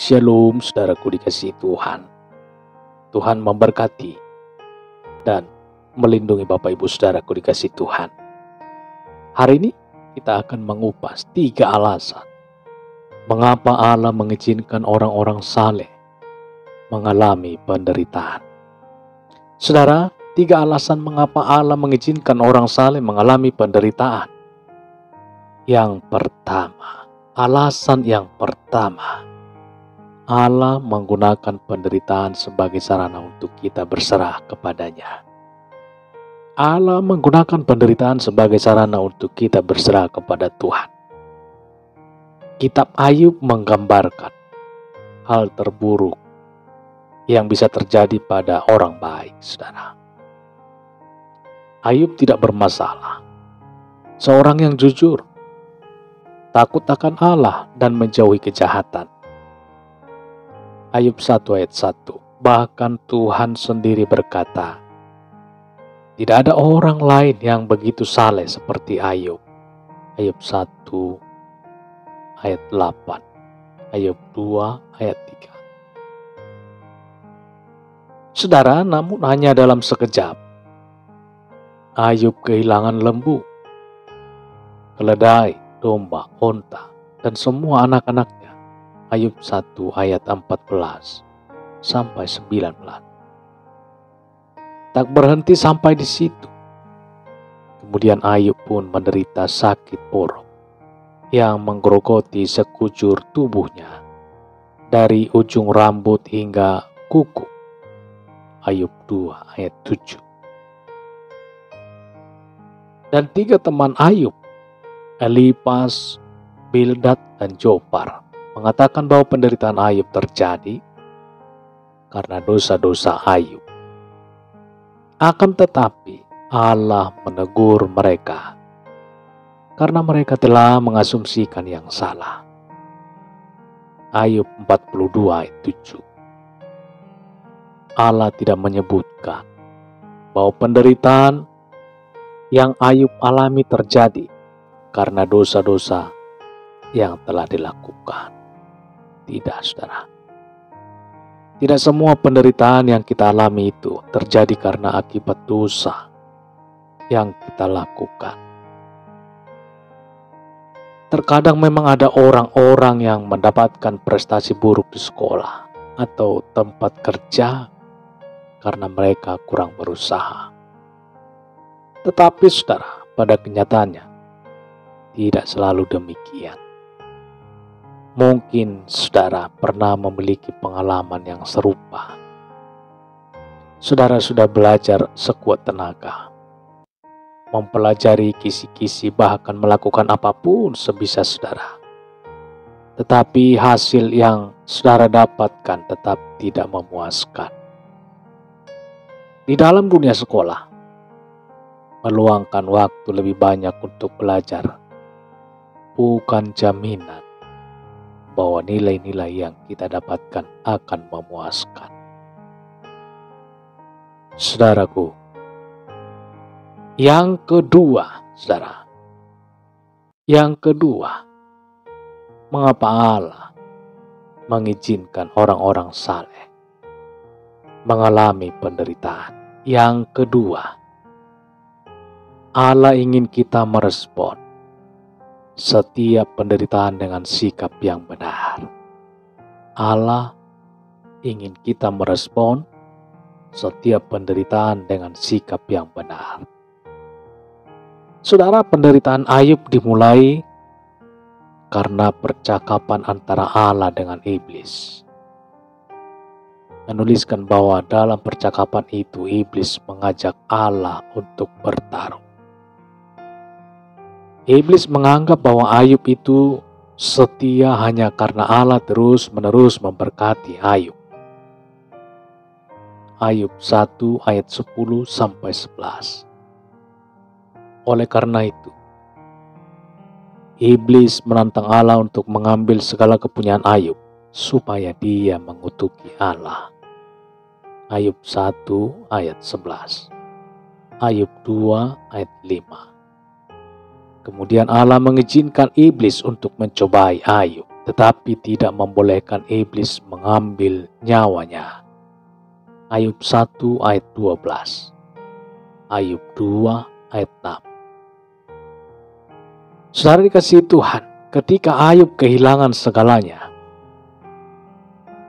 Shalom saudaraku dikasihi Tuhan. Tuhan memberkati dan melindungi Bapak Ibu saudaraku dikasihi Tuhan. Hari ini kita akan mengupas 3 alasan mengapa Allah mengizinkan orang-orang saleh mengalami penderitaan. Saudara, 3 alasan mengapa Allah mengizinkan orang saleh mengalami penderitaan. Yang pertama, alasan yang pertama, Allah menggunakan penderitaan sebagai sarana untuk kita berserah kepadanya. Allah menggunakan penderitaan sebagai sarana untuk kita berserah kepada Tuhan. Kitab Ayub menggambarkan hal terburuk yang bisa terjadi pada orang baik, saudara. Ayub tidak bermasalah. Seorang yang jujur, takut akan Allah dan menjauhi kejahatan. Ayub 1 ayat 1. Bahkan Tuhan sendiri berkata, tidak ada orang lain yang begitu saleh seperti Ayub. Ayub 1 ayat 8. Ayub 2 ayat 3. Saudara, namun hanya dalam sekejap, Ayub kehilangan lembu, keledai, domba, onta, dan semua anak-anaknya. Ayub 1 ayat 14 sampai 19. Tak berhenti sampai di situ. Kemudian Ayub pun menderita sakit borok yang menggerogoti sekujur tubuhnya dari ujung rambut hingga kuku. Ayub 2 ayat 7. Dan 3 teman Ayub, Elifas, Bildad, dan Zophar, mengatakan bahwa penderitaan Ayub terjadi karena dosa-dosa Ayub. Akan tetapi Allah menegur mereka karena mereka telah mengasumsikan yang salah. Ayub 42 ayat 7. Allah tidak menyebutkan bahwa penderitaan yang Ayub alami terjadi karena dosa-dosa yang telah dilakukan. Tidak, saudara. Tidak semua penderitaan yang kita alami itu terjadi karena akibat dosa yang kita lakukan. Terkadang memang ada orang-orang yang mendapatkan prestasi buruk di sekolah atau tempat kerja karena mereka kurang berusaha. Tetapi saudara, pada kenyataannya tidak selalu demikian. Mungkin saudara pernah memiliki pengalaman yang serupa. Saudara sudah belajar sekuat tenaga, mempelajari kisi-kisi, bahkan melakukan apapun sebisa saudara. Tetapi hasil yang saudara dapatkan tetap tidak memuaskan. Di dalam dunia sekolah, meluangkan waktu lebih banyak untuk belajar bukan jaminan bahwa nilai-nilai yang kita dapatkan akan memuaskan. Saudaraku, yang kedua, saudara, mengapa Allah mengizinkan orang-orang saleh mengalami penderitaan? Yang kedua, Allah ingin kita merespon setiap penderitaan dengan sikap yang benar. Allah ingin kita merespon setiap penderitaan dengan sikap yang benar. Saudara, penderitaan Ayub dimulai karena percakapan antara Allah dengan iblis. Menuliskan bahwa dalam percakapan itu iblis mengajak Allah untuk bertarung. Iblis menganggap bahwa Ayub itu setia hanya karena Allah terus-menerus memberkati Ayub. Ayub 1 ayat 10 sampai 11. Oleh karena itu, iblis menantang Allah untuk mengambil segala kepunyaan Ayub supaya dia mengutuki Allah. Ayub 1 ayat 11. Ayub 2 ayat 5. Kemudian Allah mengizinkan iblis untuk mencobai Ayub. tetapi tidak membolehkan iblis mengambil nyawanya. Ayub 1 ayat 12, Ayub 2 ayat 6. Saudara dikasihi Tuhan, ketika Ayub kehilangan segalanya,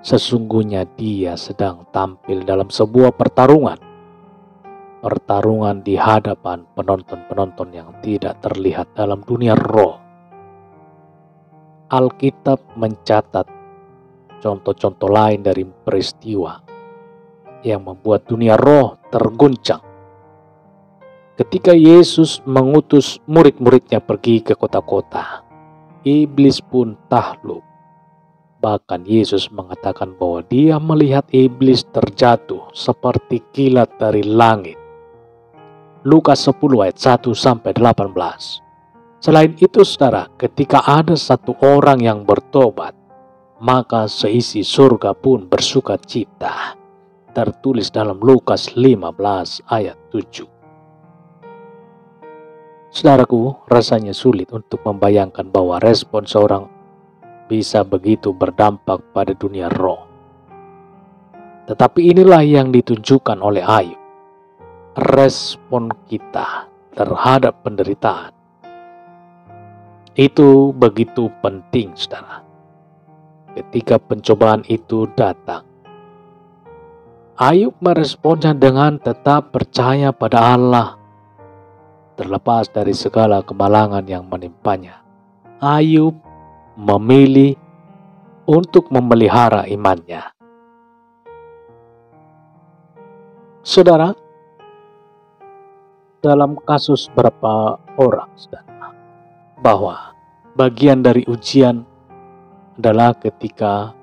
sesungguhnya dia sedang tampil dalam sebuah pertarungan di hadapan penonton-penonton yang tidak terlihat dalam dunia roh. Alkitab mencatat contoh-contoh lain dari peristiwa yang membuat dunia roh terguncang. Ketika Yesus mengutus murid-muridnya pergi ke kota-kota, iblis pun takluk. Bahkan Yesus mengatakan bahwa dia melihat iblis terjatuh seperti kilat dari langit. Lukas 10 ayat 1-18. Selain itu saudara, ketika ada satu orang yang bertobat, maka seisi surga pun bersuka cita. Tertulis dalam Lukas 15 ayat 7. Saudaraku, rasanya sulit untuk membayangkan bahwa respon seorang bisa begitu berdampak pada dunia roh. Tetapi inilah yang ditunjukkan oleh Ayub. Respon kita terhadap penderitaan itu begitu penting, saudara. Ketika pencobaan itu datang, Ayub meresponnya dengan tetap percaya pada Allah. Terlepas dari segala kemalangan yang menimpanya, Ayub memilih untuk memelihara imannya. Saudara, dalam kasus beberapa orang, saudara, bahwa bagian dari ujian adalah ketika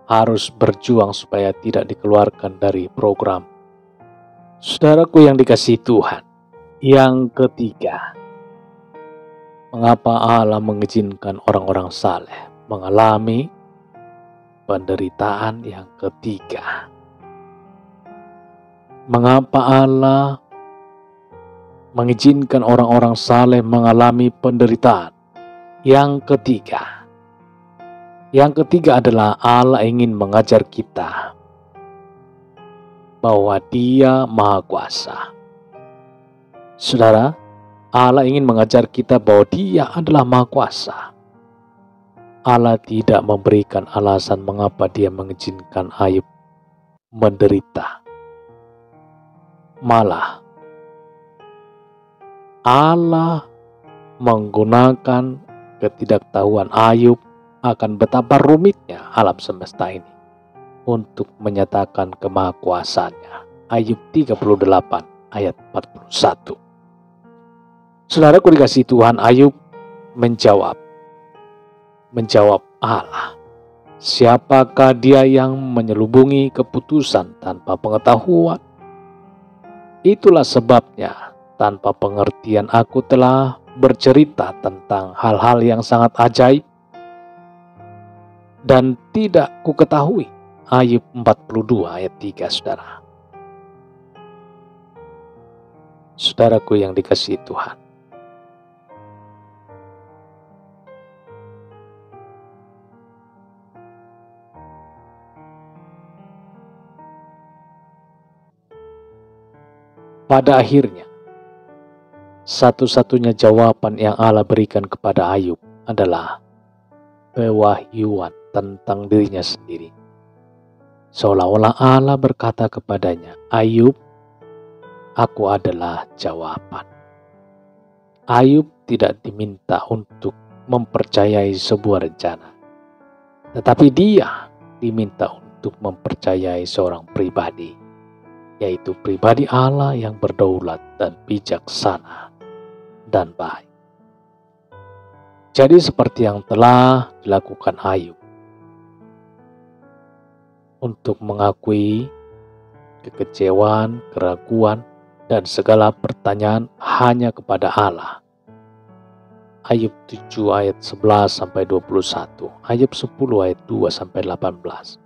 harus berjuang supaya tidak dikeluarkan dari program. Saudaraku yang dikasihi Tuhan, yang ketiga, mengapa Allah mengizinkan orang-orang saleh mengalami penderitaan yang ketiga? Mengapa Allah mengizinkan orang-orang saleh mengalami penderitaan yang ketiga? Yang ketiga adalah Allah ingin mengajar kita bahwa Dia Maha Kuasa. Saudara, Allah ingin mengajar kita bahwa Dia adalah Maha Kuasa. Allah tidak memberikan alasan mengapa Dia mengizinkan Ayub menderita. Malah, Allah menggunakan ketidaktahuan Ayub akan betapa rumitnya alam semesta ini untuk menyatakan kemahakuasaannya. Ayub 38 ayat 41. Saudaraku dikasihi Tuhan, Ayub menjawab Allah. Siapakah dia yang menyelubungi keputusan tanpa pengetahuan? Itulah sebabnya tanpa pengertian aku telah bercerita tentang hal-hal yang sangat ajaib dan tidak kuketahui. Ayub 42 ayat 3, saudara. Saudaraku yang dikasihi Tuhan, pada akhirnya, satu-satunya jawaban yang Allah berikan kepada Ayub adalah pewahyuan tentang dirinya sendiri. Seolah-olah Allah berkata kepadanya, Ayub, aku adalah jawaban. Ayub tidak diminta untuk mempercayai sebuah rencana, tetapi dia diminta untuk mempercayai seorang pribadi, yaitu pribadi Allah yang berdaulat dan bijaksana dan baik. Jadi seperti yang telah dilakukan Ayub, untuk mengakui kekecewaan, keraguan, dan segala pertanyaan hanya kepada Allah. Ayub 7 ayat 11-21, Ayub 10 ayat 2-18.